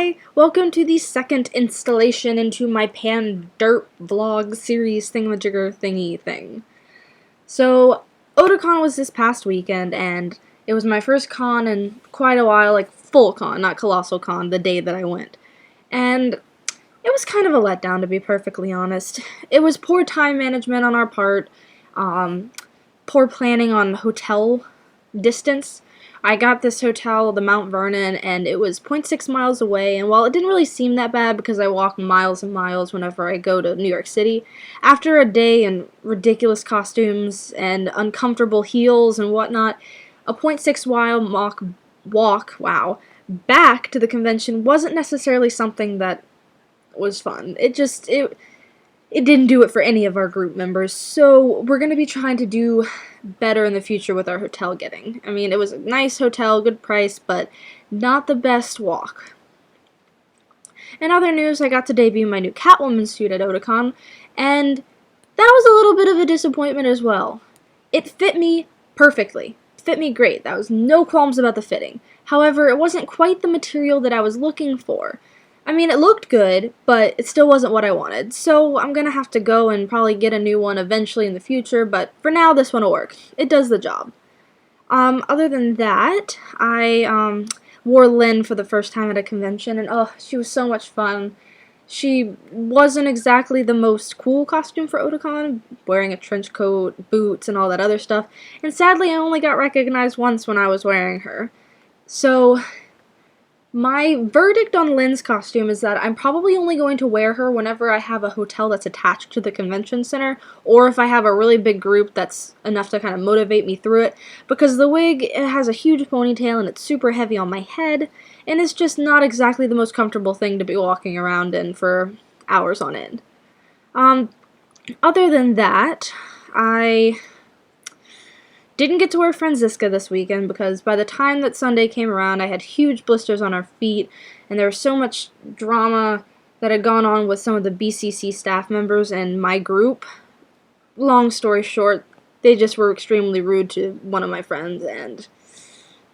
Hi! Welcome to the second installation into my Pan-DERP vlog series thingamajigger thingy thing. So, Otakon was this past weekend, and it was my first con in quite a while, like full con, not colossal con, the day that I went. And it was kind of a letdown, to be perfectly honest. It was poor time management on our part, poor planning on hotel distance. I got this hotel, the Mount Vernon, and it was 0.6 miles away, and while it didn't really seem that bad because I walk miles and miles whenever I go to New York City, after a day in ridiculous costumes and uncomfortable heels and whatnot, a 0.6 mile walk, back to the convention wasn't necessarily something that was fun. It didn't do it for any of our group members, so we're going to be trying to do better in the future with our hotel getting. I mean, it was a nice hotel, good price, but not the best walk. In other news, I got to debut my new Catwoman suit at Otakon, and that was a little bit of a disappointment as well. It fit me perfectly. It fit me great. That was no qualms about the fitting. However, it wasn't quite the material that I was looking for. I mean, it looked good, but it still wasn't what I wanted, so I'm gonna have to go and probably get a new one eventually in the future, but for now, this one will work. It does the job. Other than that, I, wore Lynn for the first time at a convention, and oh, she was so much fun. She wasn't exactly the most cool costume for Otakon, wearing a trench coat, boots, and all that other stuff, and sadly, I only got recognized once when I was wearing her. So, my verdict on Lynn's costume is that I'm probably only going to wear her whenever I have a hotel that's attached to the convention center, or if I have a really big group that's enough to kind of motivate me through it, because the wig, it has a huge ponytail and it's super heavy on my head, and it's just not exactly the most comfortable thing to be walking around in for hours on end. Other than that, I didn't get to wear Franziska this weekend because by the time that Sunday came around, I had huge blisters on our feet, and there was so much drama that had gone on with some of the BCC staff members and my group. Long story short, they just were extremely rude to one of my friends, and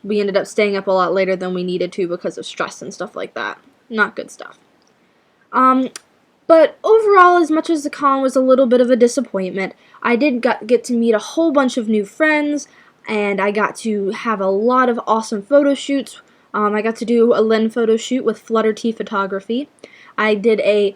we ended up staying up a lot later than we needed to because of stress and stuff like that. Not good stuff. But overall, as much as the con was a little bit of a disappointment, I did get to meet a whole bunch of new friends, and I got to have a lot of awesome photo shoots. I got to do a Lynn photo shoot with Flutter Tea Photography. I did a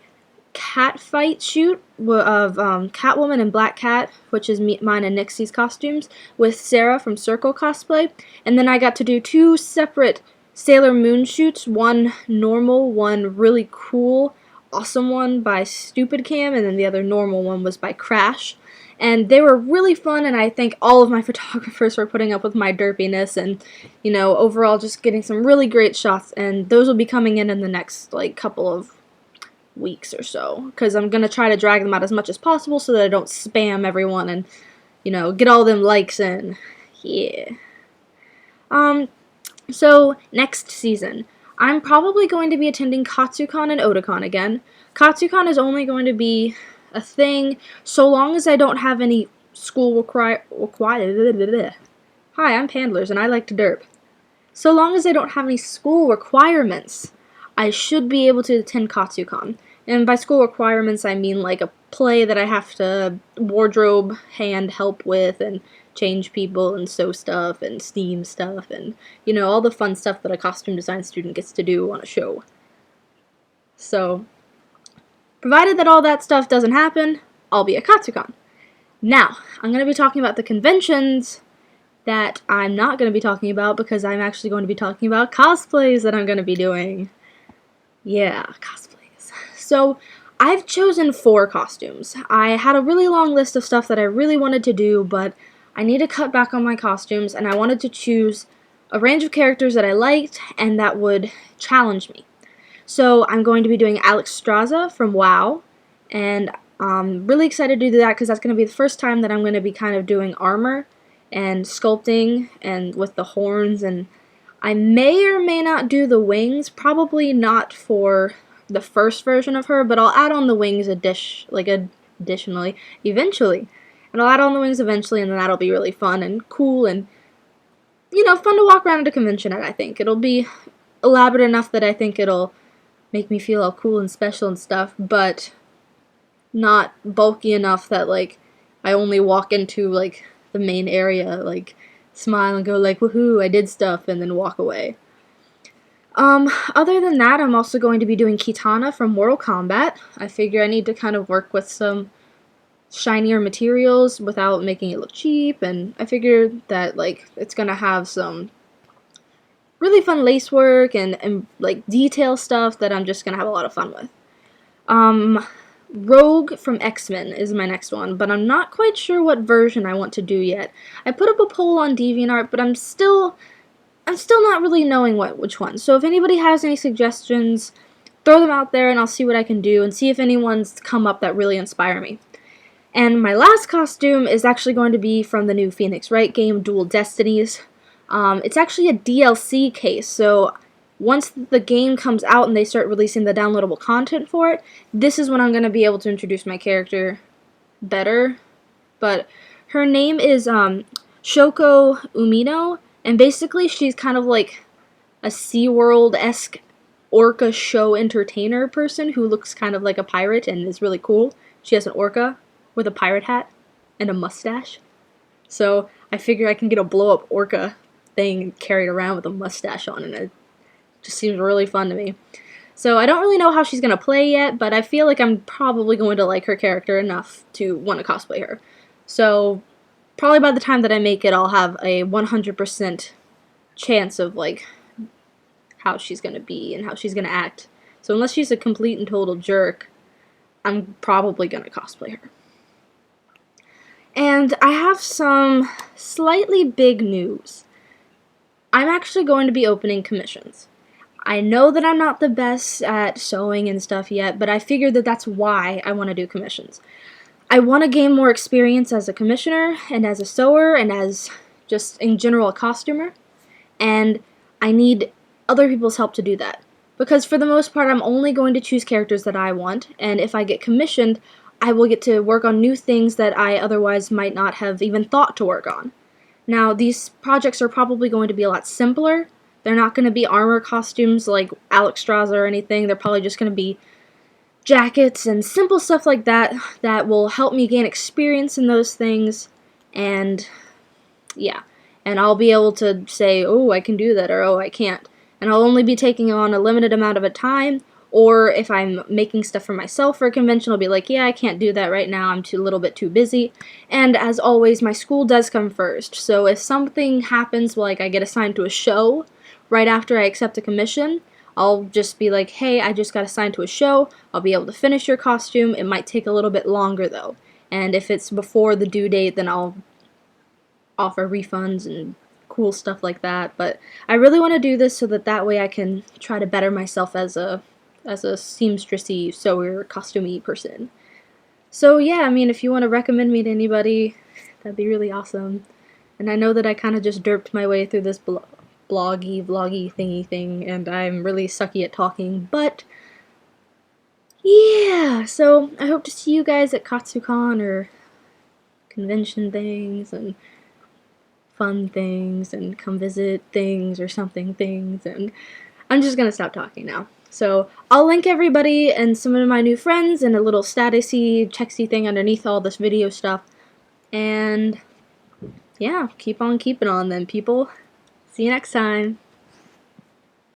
cat fight shoot of Catwoman and Black Cat, which is mine and Nixie's costumes, with Sarah from Circle Cosplay. And then I got to do two separate Sailor Moon shoots, one normal, one really cool, awesome one by Stupid Cam, and then the other normal one was by Crash. And they were really fun, and I thank all of my photographers for putting up with my derpiness and, you know, overall just getting some really great shots, and those will be coming in the next, like, couple of weeks or so, because I'm going to try to drag them out as much as possible so that I don't spam everyone and, you know, get all them likes in. Yeah. So, next season, I'm probably going to be attending Katsucon and Otakon again. Katsucon is only going to be a thing so long as I don't have any school Hi, I'm Pandlers and I like to derp. So long as I don't have any school requirements, I should be able to attend Katsucon. And by school requirements, I mean like a play that I have to wardrobe hand help with and change people and sew stuff and steam stuff and, you know, all the fun stuff that a costume design student gets to do on a show. So, provided that all that stuff doesn't happen, I'll be at Katsucon. Now, I'm going to be talking about the conventions that I'm not going to be talking about because I'm actually going to be talking about cosplays that I'm going to be doing. Yeah, cosplays. So, I've chosen 4 costumes. I had a really long list of stuff that I really wanted to do, but I need to cut back on my costumes, and I wanted to choose a range of characters that I liked and that would challenge me. So I'm going to be doing Alex Straza from WoW, and I'm really excited to do that because that's going to be the first time that I'm going to be kind of doing armor and sculpting and with the horns, and I may or may not do the wings, probably not for the first version of her, but I'll add on the wings additionally, eventually. And I'll add on the wings eventually, and then that'll be really fun and cool and, you know, fun to walk around at a convention at, I think. It'll be elaborate enough that I think it'll make me feel all cool and special and stuff, but not bulky enough that, like, I only walk into, like, the main area, like, smile and go, like, woohoo, I did stuff, and then walk away. Other than that, I'm also going to be doing Kitana from Mortal Kombat. I figure I need to kind of work with some shinier materials without making it look cheap, and I figured that, like, it's gonna have some really fun lace work and like detail stuff that I'm just gonna have a lot of fun with. Rogue from X-Men is my next one, but I'm not quite sure what version I want to do yet. I put up a poll on DeviantArt, but I'm still not really knowing which one. So if anybody has any suggestions, throw them out there and I'll see what I can do and see if anyone's come up that really inspire me. And my last costume is actually going to be from the new Phoenix Wright game, Dual Destinies. It's actually a DLC case, so once the game comes out and they start releasing the downloadable content for it, this is when I'm going to be able to introduce my character better. But her name is Shoko Umino, and basically she's kind of like a SeaWorld-esque orca show entertainer person who looks kind of like a pirate and is really cool. She has an orca with a pirate hat and a mustache. So I figure I can get a blow-up orca thing and carry it around with a mustache on, and it just seems really fun to me. So I don't really know how she's going to play yet, but I feel like I'm probably going to like her character enough to want to cosplay her. So probably by the time that I make it, I'll have a 100% chance of like how she's going to be and how she's going to act. So unless she's a complete and total jerk, I'm probably going to cosplay her. And I have some slightly big news. I'm actually going to be opening commissions. I know that I'm not the best at sewing and stuff yet, but I figured that that's why I want to do commissions. I want to gain more experience as a commissioner and as a sewer and as just in general a costumer, and I need other people's help to do that. Because for the most part, I'm only going to choose characters that I want, and if I get commissioned, I will get to work on new things that I otherwise might not have even thought to work on. Now, these projects are probably going to be a lot simpler. They're not going to be armor costumes like Alex Strauss or anything. They're probably just going to be jackets and simple stuff like that that will help me gain experience in those things. And yeah, and I'll be able to say, oh, I can do that, or oh, I can't. And I'll only be taking on a limited amount of a time, or if I'm making stuff for myself for a convention, I'll be like, yeah, I can't do that right now, I'm a little bit too busy. And as always, my school does come first, so if something happens, like I get assigned to a show right after I accept a commission, I'll just be like, hey, I just got assigned to a show, I'll be able to finish your costume. It might take a little bit longer though, and if it's before the due date, then I'll offer refunds and cool stuff like that. But I really want to do this so that way I can try to better myself as a seamstressy, sewer, costumey person. So yeah, I mean, if you want to recommend me to anybody, that'd be really awesome. And I know that I kind of just derped my way through this vloggy thingy thing, and I'm really sucky at talking, but yeah, so I hope to see you guys at Katsucon or convention things and fun things and come visit things or something things, and I'm just gonna stop talking now. So I'll link everybody and some of my new friends and a little statusy, checksy thing underneath all this video stuff. And yeah, keep on keeping on then, people. See you next time.